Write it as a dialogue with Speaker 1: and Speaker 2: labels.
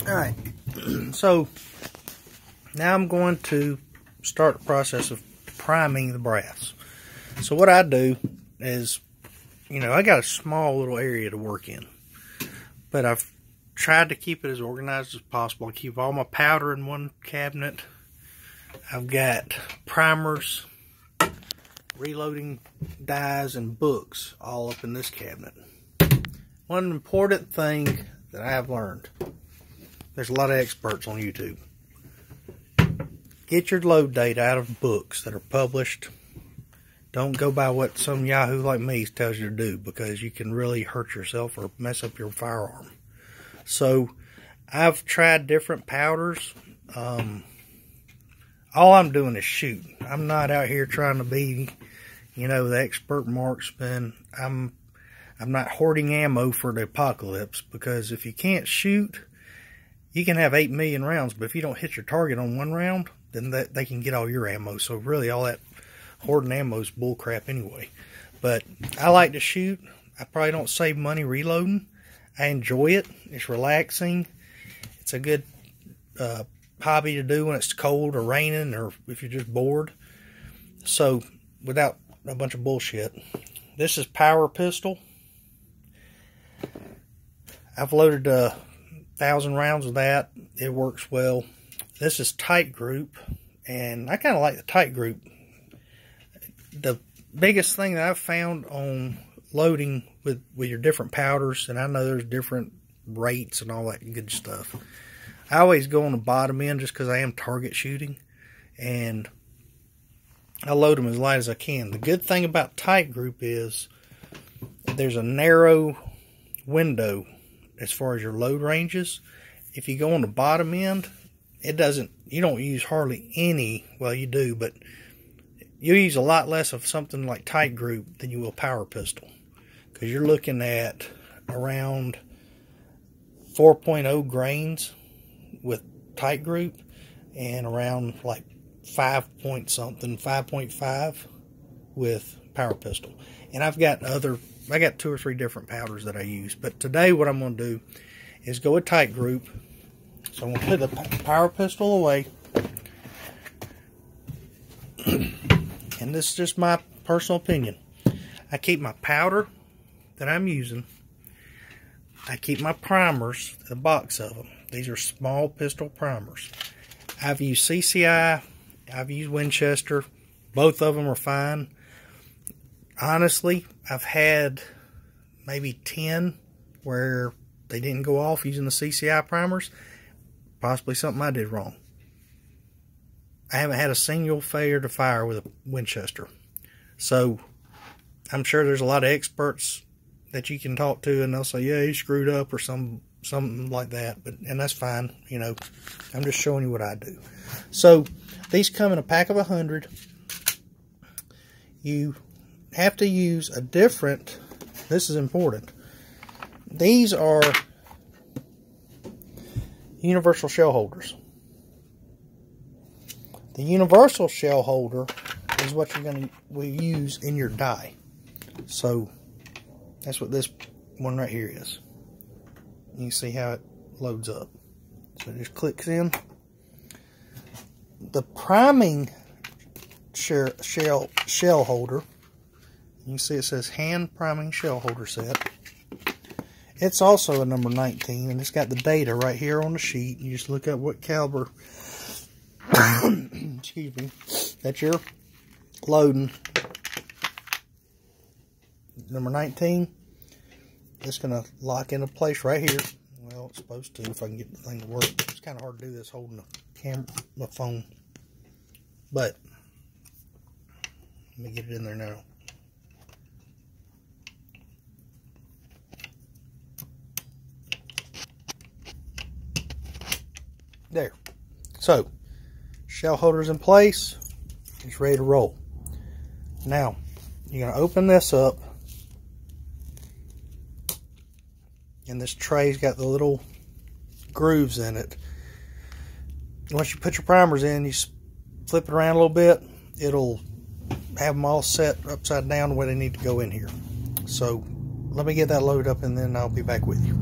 Speaker 1: Alright, so now I'm going to start the process of priming the brass. So what I do is, I got a small little area to work in, but I've tried to keep it as organized as possible. I keep all my powder in one cabinet. I've got primers, reloading dies, and books all up in this cabinet. One important thing that I have learned, there's a lot of experts on YouTube. Get your load date out of books that are published. Don't go by what some yahoo like me tells you to do, because you can really hurt yourself or mess up your firearm. So I've tried different powders. All I'm doing is shoot. I'm not out here trying to be, the expert marksman. I'm not hoarding ammo for the apocalypse, because if you can't shoot, you can have 8 million rounds, but if you don't hit your target on one round, then they can get all your ammo. So really all that hoarding ammo is bullcrap anyway. But I like to shoot. I probably don't save money reloading. I enjoy it. It's relaxing. It's a good hobby to do when it's cold or raining, or if you're just bored. So without a bunch of bullshit, this is Power Pistol. I've loaded 1,000 rounds of that. It works well. This is Tight Group, and I kind of like the Tight Group. The biggest thing that I've found on loading with your different powders, and I know there's different rates and all that good stuff, I always go on the bottom end just because I am target shooting, and I load them as light as I can. The good thing about Tight Group is there's a narrow window as far as your load ranges. If you go on the bottom end, you don't use hardly any, well you do, but you use a lot less of something like Tight Group than you will Power Pistol, because you're looking at around 4.0 grains with Tight Group, and around like 5.5 with Power Pistol. And I got 2 or 3 different powders that I use, but today what I'm going to do is go with Tight Group. So I'm going to put the Power Pistol away, and this is just my personal opinion. I keep my powder that I'm using. I keep my primers, a box of them. These are small pistol primers. I've used CCI, I've used Winchester. Both of them are fine. Honestly, I've had maybe 10 where they didn't go off using the CCI primers. Possibly something I did wrong. I haven't had a single failure to fire with a Winchester. So I'm sure there's a lot of experts that you can talk to, and they'll say, yeah, he screwed up or something like that. And that's fine. I'm just showing you what I do. So these come in a pack of 100. You have to use a different, this is important, these are universal shell holders. The universal shell holder is what you're going to use in your die. So that's what this one right here is. You can see how it loads up. So it just clicks in. The priming shell holder, you can see it says hand priming shell holder set. It's also a number 19, and it's got the data right here on the sheet. You just look up what caliber excuse me, that you're loading. Number 19. It's going to lock into place right here. Well, it's supposed to, if I can get the thing to work. It's kind of hard to do this holding the camera, the phone. But let me get it in there now. There. So, shell holder's in place. It's ready to roll. Now, you're going to open this up. And this tray's got the little grooves in it. Once you put your primers in, you flip it around a little bit. It'll have them all set upside down the way they need to go in here. So, let me get that loaded up, and then I'll be back with you.